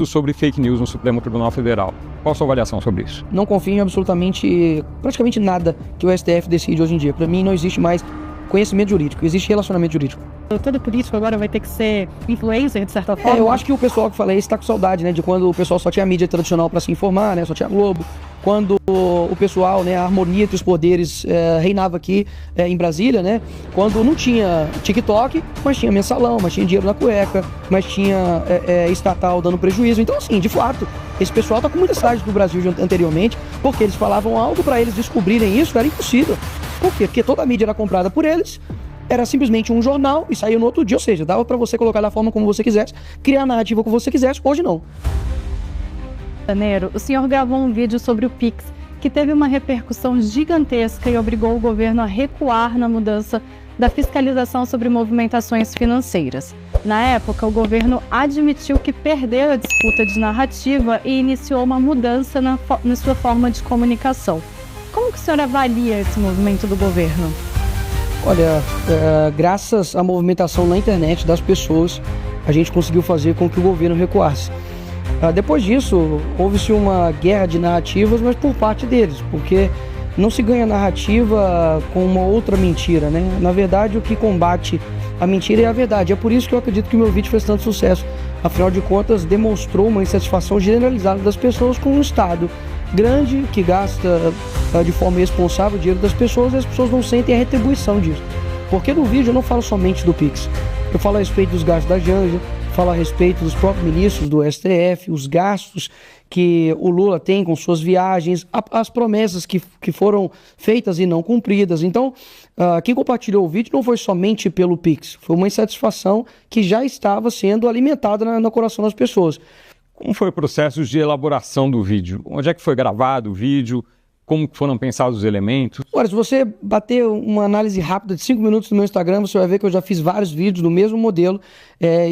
sobre fake news no Supremo Tribunal Federal. Qual a sua avaliação sobre isso? Não confio em praticamente nada que o STF decide hoje em dia. Para mim não existe mais conhecimento jurídico, existe relacionamento jurídico. Todo político agora vai ter que ser influencer, de certa forma? Eu acho que o pessoal que falei está com saudade, né, de quando o pessoal só tinha a mídia tradicional para se informar, né, só tinha a Globo. Quando o pessoal, né, a harmonia entre os poderes reinava aqui em Brasília, né, quando não tinha TikTok, mas tinha mensalão, mas tinha dinheiro na cueca, mas tinha estatal dando prejuízo. Então, assim, de fato, esse pessoal tá com muita saudade do Brasil anteriormente, porque eles falavam algo, para eles descobrirem isso era impossível. Por quê? Porque toda a mídia era comprada por eles, era simplesmente um jornal e saía no outro dia, ou seja, dava para você colocar da forma como você quisesse, criar a narrativa como você quisesse, hoje não. Em janeiro, o senhor gravou um vídeo sobre o Pix, que teve uma repercussão gigantesca e obrigou o governo a recuar na mudança da fiscalização sobre movimentações financeiras. Na época, o governo admitiu que perdeu a disputa de narrativa e iniciou uma mudança na sua forma de comunicação. Como que o senhor avalia esse movimento do governo? Olha, graças à movimentação na internet das pessoas, a gente conseguiu fazer com que o governo recuasse. Depois disso, houve-se uma guerra de narrativas, mas por parte deles, porque não se ganha narrativa com uma outra mentira, né? Na verdade, o que combate a mentira é a verdade. É por isso que eu acredito que o meu vídeo fez tanto sucesso. Afinal de contas, demonstrou uma insatisfação generalizada das pessoas com um Estado grande que gasta de forma irresponsável o dinheiro das pessoas, e as pessoas não sentem a retribuição disso. Porque no vídeo eu não falo somente do Pix, eu falo a respeito dos gastos da Janja, falo a respeito dos próprios ministros do STF, os gastos que o Lula tem com suas viagens, as promessas que foram feitas e não cumpridas. Então, quem compartilhou o vídeo não foi somente pelo Pix, foi uma insatisfação que já estava sendo alimentada no coração das pessoas. Como foi o processo de elaboração do vídeo? Onde é que foi gravado o vídeo? Como foram pensados os elementos? Olha, se você bater uma análise rápida de 5 minutos no meu Instagram, você vai ver que eu já fiz vários vídeos no mesmo modelo,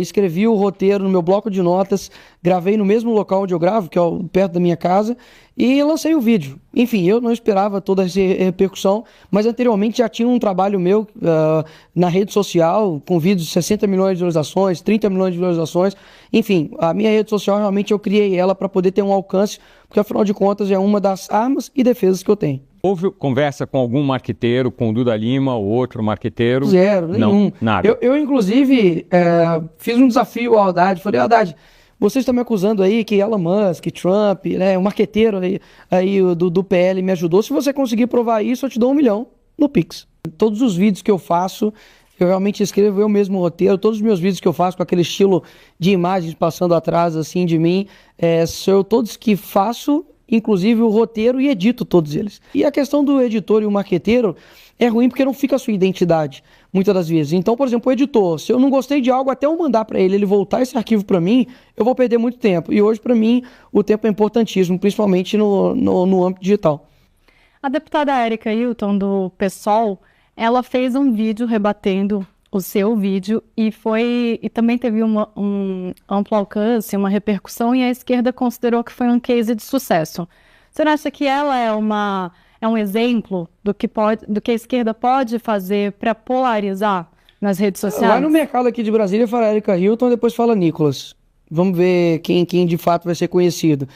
escrevi o roteiro no meu bloco de notas, gravei no mesmo local onde eu gravo, que é perto da minha casa, e lancei o vídeo. Enfim, eu não esperava toda essa repercussão, mas anteriormente já tinha um trabalho meu na rede social, com vídeos de 60 milhões de visualizações, 30 milhões de visualizações. Enfim, a minha rede social, realmente eu criei ela para poder ter um alcance, porque afinal de contas é uma das armas e defesas que eu tenho. Houve conversa com algum marqueteiro, com o Duda Lima ou outro marqueteiro? Zero, nenhum. Não, nada. Eu inclusive, fiz um desafio ao Haddad. Falei, Haddad, vocês estão me acusando aí que Elon Musk, Trump, né, o marqueteiro aí do PL me ajudou. Se você conseguir provar isso, eu te dou 1 milhão no Pix. Todos os vídeos que eu faço, eu realmente escrevo eu mesmo o roteiro. Todos os meus vídeos que eu faço com aquele estilo de imagens passando atrás assim de mim, sou eu todos que faço, inclusive o roteiro, e edito todos eles. E a questão do editor e o marqueteiro é ruim porque não fica a sua identidade, muitas das vezes. Então, por exemplo, o editor, se eu não gostei de algo, até eu mandar para ele voltar esse arquivo para mim, eu vou perder muito tempo. E hoje, para mim, o tempo é importantíssimo, principalmente no âmbito digital. A deputada Érica Hilton, do PSOL, ela fez um vídeo rebatendo o seu vídeo e também teve um amplo alcance, uma repercussão, e a esquerda considerou que foi um case de sucesso. Você acha que ela é um exemplo do que a esquerda pode fazer para polarizar nas redes sociais? Vai no mercado aqui de Brasília, fala Érica Hilton, depois fala Nicolas. Vamos ver quem de fato vai ser conhecido.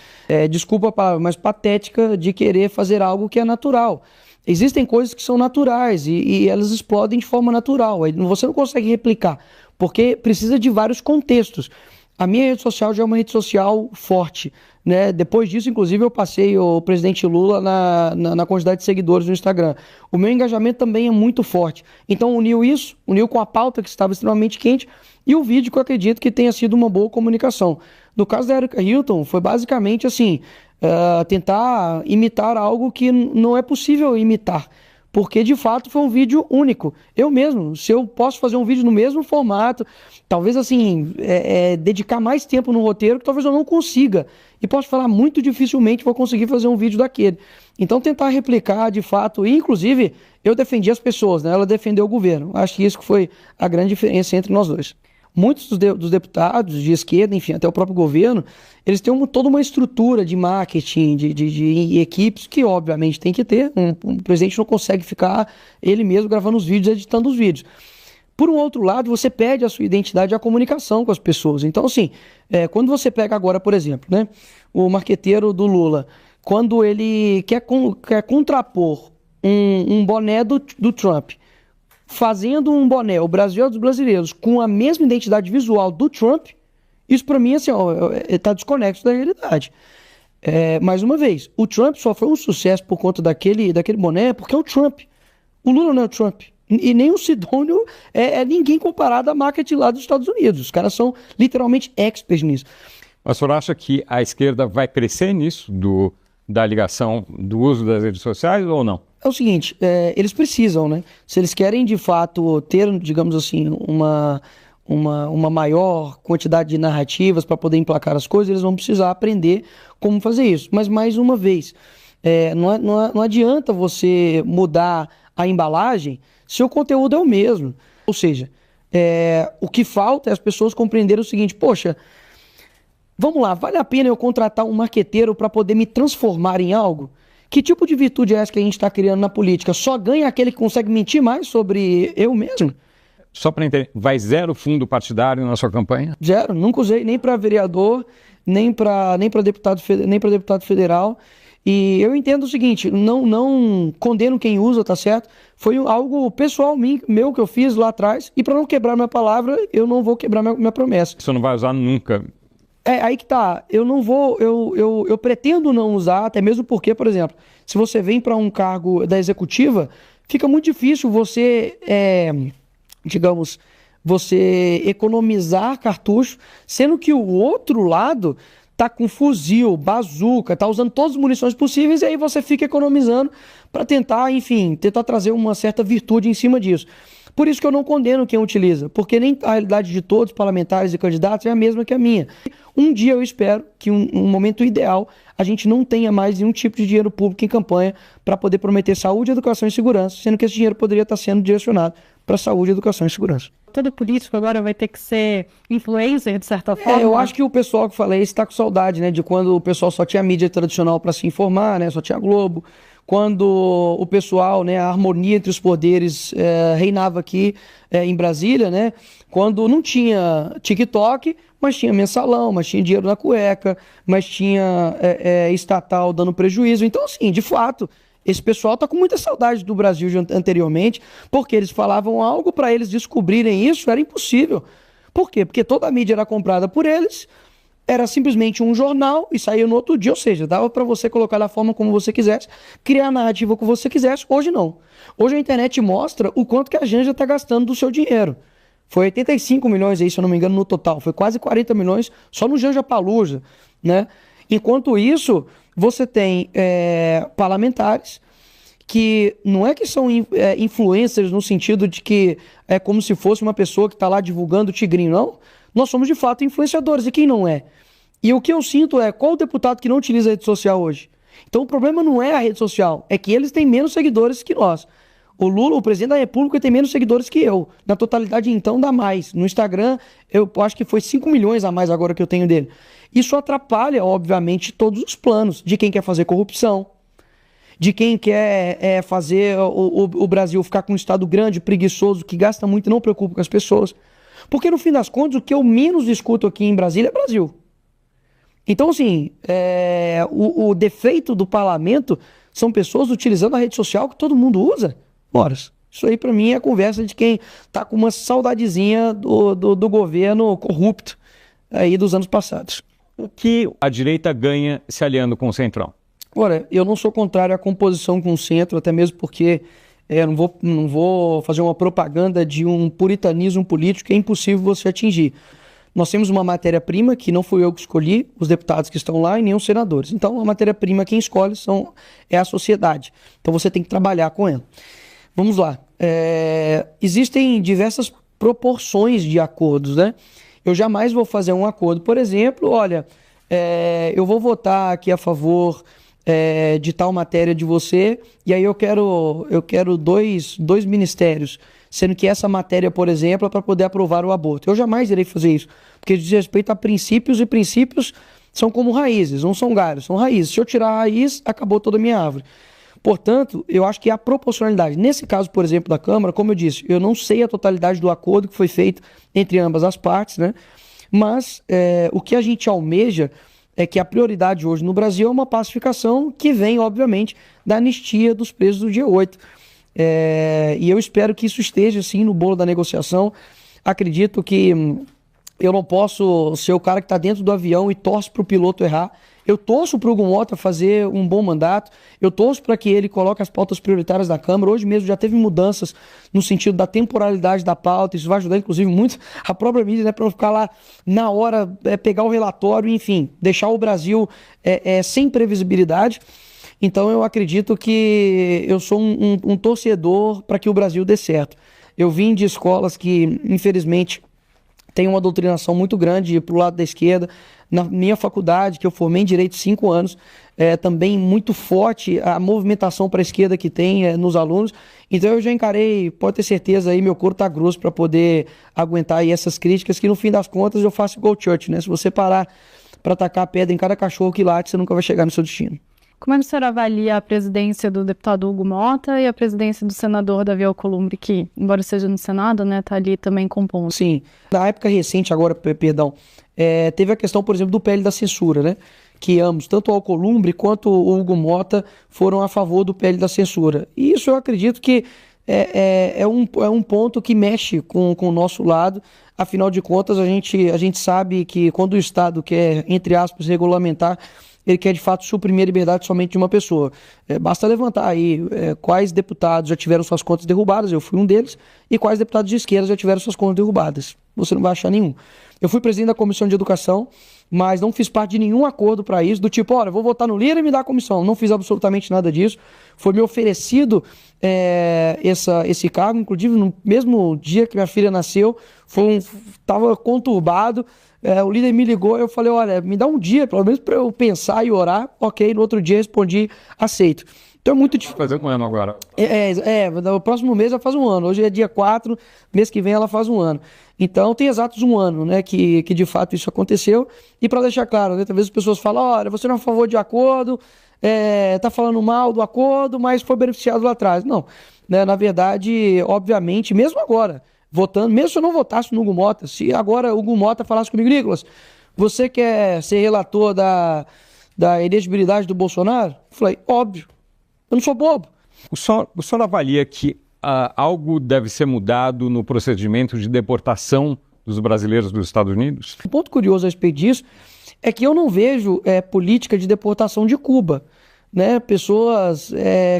Desculpa a palavra, mas patética de querer fazer algo que é natural. Existem coisas que são naturais e elas explodem de forma natural. Você não consegue replicar, porque precisa de vários contextos. A minha rede social já é uma rede social forte, né? Depois disso, inclusive, eu passei o presidente Lula na quantidade de seguidores no Instagram. O meu engajamento também é muito forte. Então, uniu com a pauta que estava extremamente quente e o vídeo que eu acredito que tenha sido uma boa comunicação. No caso da Érica Hilton, foi basicamente assim, tentar imitar algo que não é possível imitar. Porque, de fato, foi um vídeo único. Eu mesmo, se eu posso fazer um vídeo no mesmo formato, talvez, assim, dedicar mais tempo no roteiro, que talvez eu não consiga. E posso falar, muito dificilmente vou conseguir fazer um vídeo daquele. Então, tentar replicar, de fato, e, inclusive, eu defendi as pessoas, né? Ela defendeu o governo. Acho que isso que foi a grande diferença entre nós dois. Muitos dos deputados de esquerda, enfim, até o próprio governo, eles têm toda uma estrutura de marketing, de equipes que, obviamente, tem que ter. Um presidente não consegue ficar ele mesmo gravando os vídeos, editando os vídeos. Por um outro lado, você perde a sua identidade e a comunicação com as pessoas. Então, assim, quando você pega agora, por exemplo, né, o marqueteiro do Lula, quando ele quer contrapor um boné do Trump, fazendo um boné, o Brasil é dos brasileiros, com a mesma identidade visual do Trump, isso para mim, assim, está desconexo da realidade. Mais uma vez, o Trump só foi um sucesso por conta daquele boné, porque é o Trump. O Lula não é o Trump. E nem o Sidônio é ninguém comparado à marketing lá dos Estados Unidos. Os caras são literalmente experts nisso. Mas o senhor acha que a esquerda vai crescer nisso, da ligação, do uso das redes sociais ou não? É o seguinte, eles precisam, né? Se eles querem de fato ter, digamos assim, uma maior quantidade de narrativas para poder emplacar as coisas, eles vão precisar aprender como fazer isso. Mas mais uma vez, não adianta você mudar a embalagem se o conteúdo é o mesmo. Ou seja, o que falta é as pessoas compreenderem o seguinte: poxa, vamos lá, vale a pena eu contratar um marqueteiro para poder me transformar em algo? Que tipo de virtude é essa que a gente está criando na política? Só ganha aquele que consegue mentir mais sobre eu mesmo? Só para entender, vai zero fundo partidário na sua campanha? Zero, nunca usei nem para vereador, nem para deputado federal. E eu entendo o seguinte, não condeno quem usa, tá certo? Foi algo pessoal meu que eu fiz lá atrás, e para não quebrar minha palavra, eu não vou quebrar minha promessa. Você não vai usar nunca? Aí que tá, eu não vou, eu pretendo não usar, até mesmo porque, por exemplo, se você vem para um cargo da executiva, fica muito difícil você, digamos, você economizar cartucho, sendo que o outro lado tá com fuzil, bazuca, tá usando todas as munições possíveis, e aí você fica economizando para tentar, enfim, tentar trazer uma certa virtude em cima disso. Por isso que eu não condeno quem utiliza, porque nem a realidade de todos, parlamentares e candidatos, é a mesma que a minha. Um dia eu espero que um momento ideal a gente não tenha mais nenhum tipo de dinheiro público em campanha para poder prometer saúde, educação e segurança, sendo que esse dinheiro poderia estar sendo direcionado para saúde, educação e segurança. Todo político agora vai ter que ser influencer, de certa forma? Eu acho que o pessoal que falei está com saudade, né, de quando o pessoal só tinha mídia tradicional para se informar, né, só tinha Globo. Quando o pessoal, né, a harmonia entre os poderes reinava aqui em Brasília, né, quando não tinha TikTok, mas tinha mensalão, mas tinha dinheiro na cueca, mas tinha estatal dando prejuízo. Então, assim, de fato, esse pessoal está com muita saudade do Brasil anteriormente, porque eles falavam algo, para eles descobrirem isso era impossível. Por quê? Porque toda a mídia era comprada por eles, era simplesmente um jornal e saía no outro dia, ou seja, dava para você colocar da forma como você quisesse, criar a narrativa que você quisesse. Hoje não. Hoje a internet mostra o quanto que a Janja está gastando do seu dinheiro. Foi 85 milhões aí, se eu não me engano, no total. Foi quase 40 milhões só no Janja Palusa, né? Enquanto isso, você tem parlamentares que não é que são influencers no sentido de que é como se fosse uma pessoa que está lá divulgando o tigrinho, não. Nós somos de fato influenciadores, e quem não é? E o que eu sinto é, qual o deputado que não utiliza a rede social hoje? Então o problema não é a rede social, é que eles têm menos seguidores que nós. O Lula, o presidente da República, tem menos seguidores que eu. Na totalidade, então, dá mais. No Instagram, eu acho que foi 5 milhões a mais agora que eu tenho dele. Isso atrapalha, obviamente, todos os planos de quem quer fazer corrupção, de quem quer fazer o Brasil ficar com um Estado grande, preguiçoso, que gasta muito e não preocupa com as pessoas. Porque, no fim das contas, o que eu menos escuto aqui em Brasília é Brasil. Então, assim, o defeito do parlamento são pessoas utilizando a rede social que todo mundo usa. Moras. Isso aí, para mim, é a conversa de quem tá com uma saudadezinha do governo corrupto aí dos anos passados. O que a direita ganha se aliando com o Centrão? Ora, eu não sou contrário à composição com o centro, até mesmo porque não vou fazer uma propaganda de um puritanismo político que é impossível você atingir. Nós temos uma matéria-prima que não fui eu que escolhi, os deputados que estão lá e nem os senadores. Então, a matéria-prima quem escolhe é a sociedade. Então, você tem que trabalhar com ela. Vamos lá. Existem diversas proporções de acordos, né? Eu jamais vou fazer um acordo. Por exemplo, olha, eu vou votar aqui a favor de tal matéria de você, e aí eu quero dois ministérios, sendo que essa matéria, por exemplo, é para poder aprovar o aborto. Eu jamais irei fazer isso, porque diz respeito a princípios, e princípios são como raízes, não são galhos, são raízes. Se eu tirar a raiz, acabou toda a minha árvore. Portanto, eu acho que há proporcionalidade. Nesse caso, por exemplo, da Câmara, como eu disse, eu não sei a totalidade do acordo que foi feito entre ambas as partes, né? Mas o que a gente almeja é que a prioridade hoje no Brasil é uma pacificação que vem, obviamente, da anistia dos presos do dia 8. E eu espero que isso esteja, sim, no bolo da negociação. Acredito que eu não posso ser o cara que está dentro do avião e torce para o piloto errar. Eu torço para o Hugo Mota fazer um bom mandato, eu torço para que ele coloque as pautas prioritárias da Câmara. Hoje mesmo já teve mudanças no sentido da temporalidade da pauta, isso vai ajudar inclusive muito a própria mídia, né, para não ficar lá na hora, pegar o relatório, enfim, deixar o Brasil sem previsibilidade. Então eu acredito que eu sou um torcedor para que o Brasil dê certo. Eu vim de escolas que, infelizmente, tem uma doutrinação muito grande para o lado da esquerda. Na minha faculdade, que eu formei em Direito 5 anos, também muito forte a movimentação para a esquerda que tem nos alunos. Então eu já encarei, pode ter certeza, aí meu couro tá grosso para poder aguentar aí essas críticas, que no fim das contas eu faço igual Church, né? Se você parar para tacar a pedra em cada cachorro que late, você nunca vai chegar no seu destino. Como é que o senhor avalia a presidência do deputado Hugo Mota e a presidência do senador Davi Alcolumbre, que, embora seja no Senado, né, tá ali também compondo? Sim. Na época recente agora, perdão, teve a questão, por exemplo, do PL da censura, né? Que ambos, tanto o Alcolumbre quanto o Hugo Mota, foram a favor do PL da censura. E isso eu acredito que é um ponto que mexe com o nosso lado. Afinal de contas, a gente sabe que quando o Estado quer, entre aspas, regulamentar, ele quer de fato suprimir a liberdade somente de uma pessoa. Basta levantar aí quais deputados já tiveram suas contas derrubadas, eu fui um deles, e quais deputados de esquerda já tiveram suas contas derrubadas. Você não vai achar nenhum. Eu fui presidente da Comissão de Educação, mas não fiz parte de nenhum acordo para isso, do tipo, olha, vou votar no Lira e me dá a comissão. Não fiz absolutamente nada disso. Foi me oferecido esse cargo, inclusive no mesmo dia que minha filha nasceu, estava conturbado. O líder me ligou, eu falei, olha, me dá um dia, pelo menos para eu pensar e orar. Ok, no outro dia respondi, aceito. Então é muito difícil. Fazer um ano agora. No próximo mês ela faz um ano. Hoje é dia 4, mês que vem ela faz um ano. Então tem exatos um ano, né, que de fato isso aconteceu. E para deixar claro, né, talvez as pessoas falam, olha, você não é a favor de acordo, tá falando mal do acordo, mas foi beneficiado lá atrás. Não, né, na verdade, obviamente, mesmo agora, votando, mesmo se eu não votasse no Hugo Mota, se agora o Hugo Mota falasse comigo, Nicolas, você quer ser relator da elegibilidade do Bolsonaro? Eu falei, óbvio, eu não sou bobo. O senhor avalia que algo deve ser mudado no procedimento de deportação dos brasileiros dos Estados Unidos? Um ponto curioso a respeito disso é que eu não vejo política de deportação de Cuba. Né, pessoas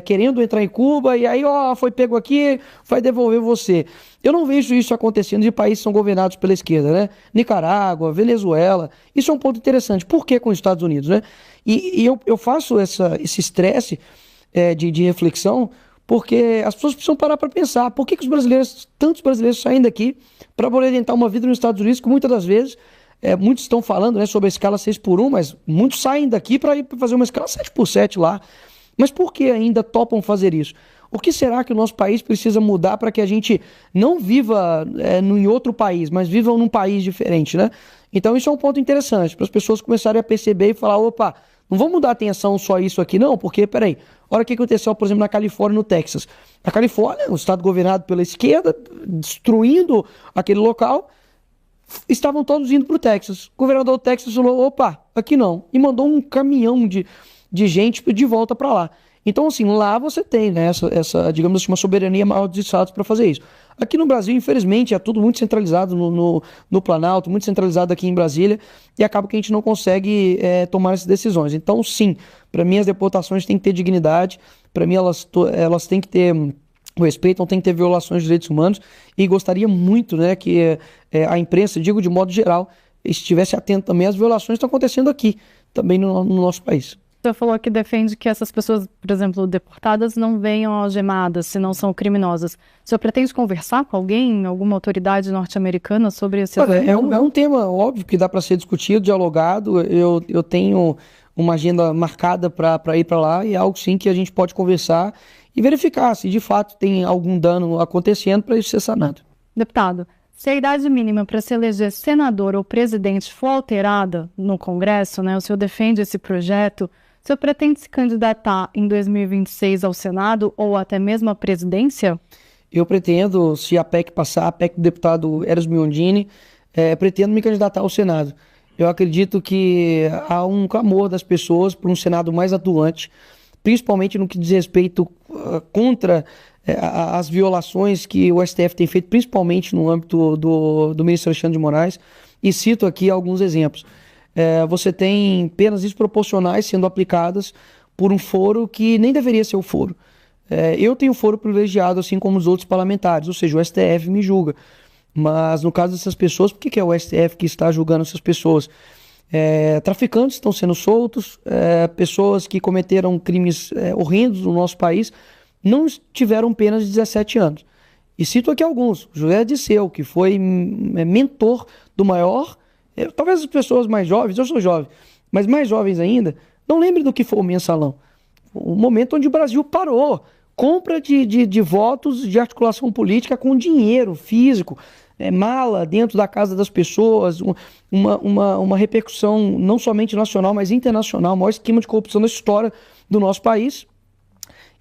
querendo entrar em Cuba e aí, foi pego aqui, vai devolver você. Eu não vejo isso acontecendo de países que são governados pela esquerda, né? Nicarágua, Venezuela. Isso é um ponto interessante. Por que com os Estados Unidos, né? E eu faço esse estresse de reflexão porque as pessoas precisam parar para pensar. Por que tantos brasileiros saem daqui para poder tentar uma vida nos Estados Unidos que muitas das vezes muitos estão falando, né, sobre a escala 6x1, mas muitos saem daqui para ir fazer uma escala 7x7 lá. Mas por que ainda topam fazer isso? O que será que o nosso país precisa mudar para que a gente não viva em outro país, mas viva num país diferente, né? Então isso é um ponto interessante, para as pessoas começarem a perceber e falar, opa, não vamos mudar a atenção só isso aqui não, porque, peraí, olha o que aconteceu, por exemplo, na Califórnia e no Texas. A Califórnia, um estado governado pela esquerda, destruindo aquele local, estavam todos indo para o Texas. O governador do Texas falou, opa, aqui não. E mandou um caminhão de gente de volta para lá. Então, assim, lá você tem, né, essa, digamos assim, uma soberania maior dos estados para fazer isso. Aqui no Brasil, infelizmente, é tudo muito centralizado no Planalto, muito centralizado aqui em Brasília, e acaba que a gente não consegue tomar essas decisões. Então, sim, para mim as deportações têm que ter dignidade, para mim elas têm que ter o respeito, não tem que ter violações de direitos humanos, e gostaria muito, né, que a imprensa, digo de modo geral, estivesse atento também às violações que estão acontecendo aqui, também no nosso país. O senhor falou que defende que essas pessoas, por exemplo, deportadas, não venham algemadas, se não são criminosas. O senhor pretende conversar com alguém, alguma autoridade norte-americana sobre esse assunto? É um tema óbvio que dá para ser discutido, dialogado. Eu tenho uma agenda marcada para ir para lá, e é algo sim que a gente pode conversar e verificar se de fato tem algum dano acontecendo para isso ser sanado. Deputado, se a idade mínima para se eleger senador ou presidente for alterada no Congresso, né, o senhor defende esse projeto, o senhor pretende se candidatar em 2026 ao Senado ou até mesmo à presidência? Eu pretendo, se a PEC passar, a PEC do deputado Eros Biondini, pretendo me candidatar ao Senado. Eu acredito que há um clamor das pessoas por um Senado mais atuante, principalmente no que diz respeito contra as violações que o STF tem feito, principalmente no âmbito do ministro Alexandre de Moraes, e cito aqui alguns exemplos. Você tem penas desproporcionais sendo aplicadas por um foro que nem deveria ser o foro. Eu tenho foro privilegiado, assim como os outros parlamentares, ou seja, o STF me julga. Mas no caso dessas pessoas, por que é o STF que está julgando essas pessoas? Traficantes estão sendo soltos, pessoas que cometeram crimes horrendos no nosso país não tiveram penas de 17 anos. E cito aqui alguns. José Disseu, que foi mentor do maior... talvez as pessoas mais jovens, eu sou jovem, mas mais jovens ainda, não lembrem do que foi o mensalão. O momento onde o Brasil parou. Compra de votos de articulação política com dinheiro físico, mala dentro da casa das pessoas, uma repercussão não somente nacional, mas internacional, o maior esquema de corrupção da história do nosso país.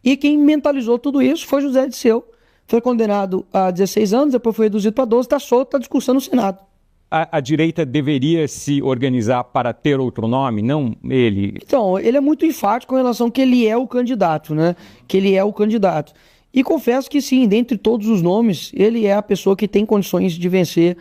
E quem mentalizou tudo isso foi José Disseu. Foi condenado a 16 anos, depois foi reduzido para 12, está solto, está discussão no Senado. A direita deveria se organizar para ter outro nome, não ele? Então, ele é muito enfático em relação que ele é o candidato, né? Que ele é o candidato. E confesso que sim, dentre todos os nomes, ele é a pessoa que tem condições de vencer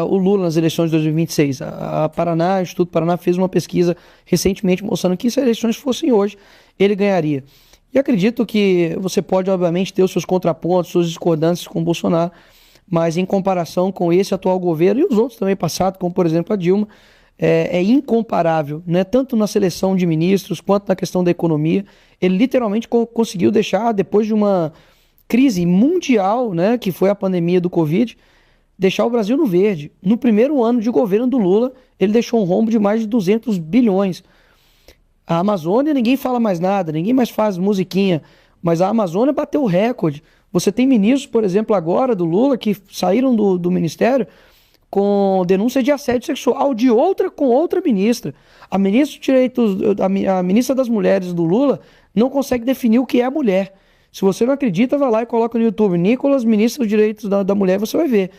o Lula nas eleições de 2026. O Instituto Paraná fez uma pesquisa recentemente mostrando que se as eleições fossem hoje, ele ganharia. E acredito que você pode, obviamente, ter os seus contrapontos, suas discordâncias com o Bolsonaro, mas em comparação com esse atual governo e os outros também passados, como por exemplo a Dilma, é incomparável, né? Tanto na seleção de ministros quanto na questão da economia. Ele literalmente conseguiu deixar, depois de uma crise mundial, né, que foi a pandemia do Covid, deixar o Brasil no verde. No primeiro ano de governo do Lula, ele deixou um rombo de mais de 200 bilhões. A Amazônia, ninguém fala mais nada, ninguém mais faz musiquinha, mas a Amazônia bateu o recorde. Você tem ministros, por exemplo, agora do Lula, que saíram do ministério com denúncia de assédio sexual com outra ministra. A ministra de Direitos, a ministra das Mulheres do Lula não consegue definir o que é mulher. Se você não acredita, vai lá e coloca no YouTube Nicolas, ministra dos Direitos da Mulher, você vai ver.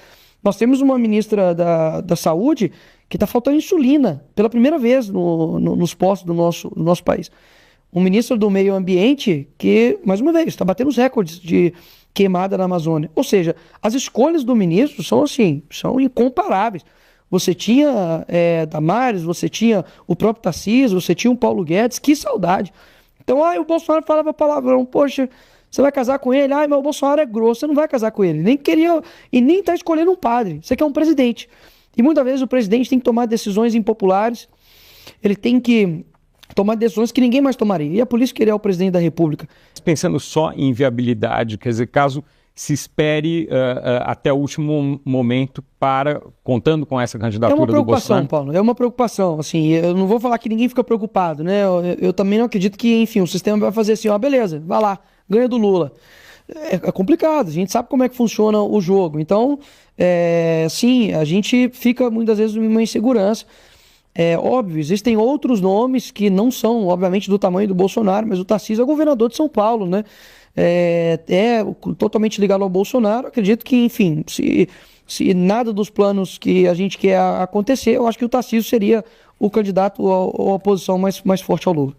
Nós temos uma ministra da Saúde que está faltando insulina pela primeira vez nos postos do nosso país. Um ministro do Meio Ambiente que, mais uma vez, está batendo os recordes de queimada na Amazônia. Ou seja, as escolhas do ministro são incomparáveis. Você tinha Damares, você tinha o próprio Tarcísio, você tinha o Paulo Guedes, que saudade. Então, o Bolsonaro falava palavrão, poxa, você vai casar com ele? Mas o Bolsonaro é grosso, você não vai casar com ele. Nem queria, e nem está escolhendo um padre, você quer um presidente. E muitas vezes o presidente tem que tomar decisões impopulares, ele tem que tomar decisões que ninguém mais tomaria. E é por isso que ele é o presidente da República. Pensando só em viabilidade, quer dizer, caso se espere até o último momento contando com essa candidatura do Bolsonaro? É uma preocupação, Paulo, é uma preocupação. Assim, eu não vou falar que ninguém fica preocupado, né? Eu também não acredito que, enfim, o sistema vai fazer assim, beleza, vai lá, ganha do Lula. É complicado, a gente sabe como é que funciona o jogo. Então, sim, a gente fica muitas vezes numa insegurança. É óbvio, existem outros nomes que não são, obviamente, do tamanho do Bolsonaro, mas o Tarcísio é governador de São Paulo, né? Totalmente ligado ao Bolsonaro. Acredito que, enfim, se nada dos planos que a gente quer acontecer, eu acho que o Tarcísio seria o candidato ou a oposição mais forte ao Lula.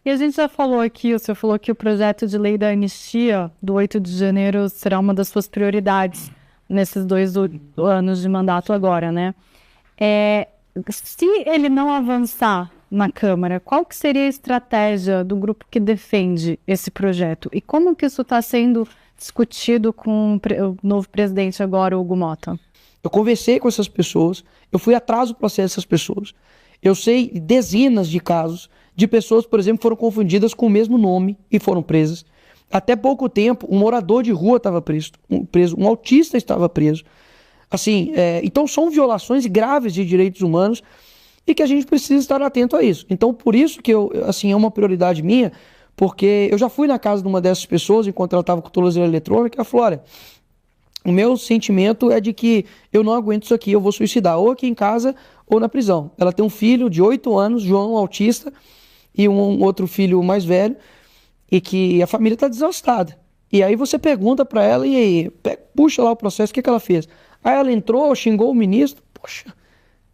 E a gente já falou aqui, o senhor falou que o projeto de lei da anistia do 8 de janeiro será uma das suas prioridades nesses 2 anos de mandato agora, né? Se ele não avançar na Câmara, qual que seria a estratégia do grupo que defende esse projeto? E como que isso está sendo discutido com o novo presidente agora, Hugo Motta? Eu conversei com essas pessoas, eu fui atrás do processo dessas pessoas. Eu sei dezenas de casos de pessoas, por exemplo, que foram confundidas com o mesmo nome e foram presas. Até pouco tempo, um morador de rua estava preso, um autista estava preso. Assim, então são violações graves de direitos humanos e que a gente precisa estar atento a isso. Então, por isso que é uma prioridade minha, porque eu já fui na casa de uma dessas pessoas enquanto ela estava com tornozeleira eletrônica e ela falou, olha, o meu sentimento é de que eu não aguento isso aqui, eu vou suicidar, ou aqui em casa ou na prisão. Ela tem um filho de 8 anos, João, autista, e um outro filho mais velho, e que a família está desgastada. E aí você pergunta para ela, e aí, puxa lá o processo, o que ela fez? Aí ela entrou, xingou o ministro, poxa.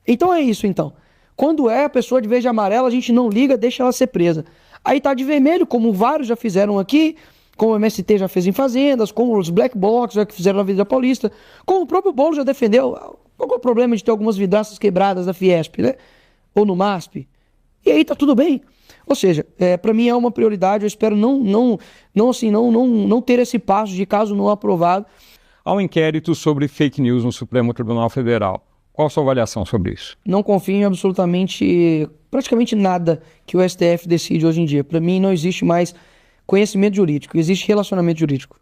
Então é isso, então. Quando é a pessoa de verde e amarelo, a gente não liga, deixa ela ser presa. Aí tá de vermelho, como vários já fizeram aqui, como o MST já fez em fazendas, como os black blocs já fizeram na Avenida Paulista, como o próprio Boulos já defendeu. Qual é o problema de ter algumas vidraças quebradas da Fiesp, né? Ou no MASP? E aí tá tudo bem. Ou seja, para mim é uma prioridade, eu espero não ter esse passo de caso não aprovado. Há um inquérito sobre fake news no Supremo Tribunal Federal. Qual a sua avaliação sobre isso? Não confio em praticamente nada que o STF decide hoje em dia. Para mim não existe mais conhecimento jurídico, existe relacionamento jurídico.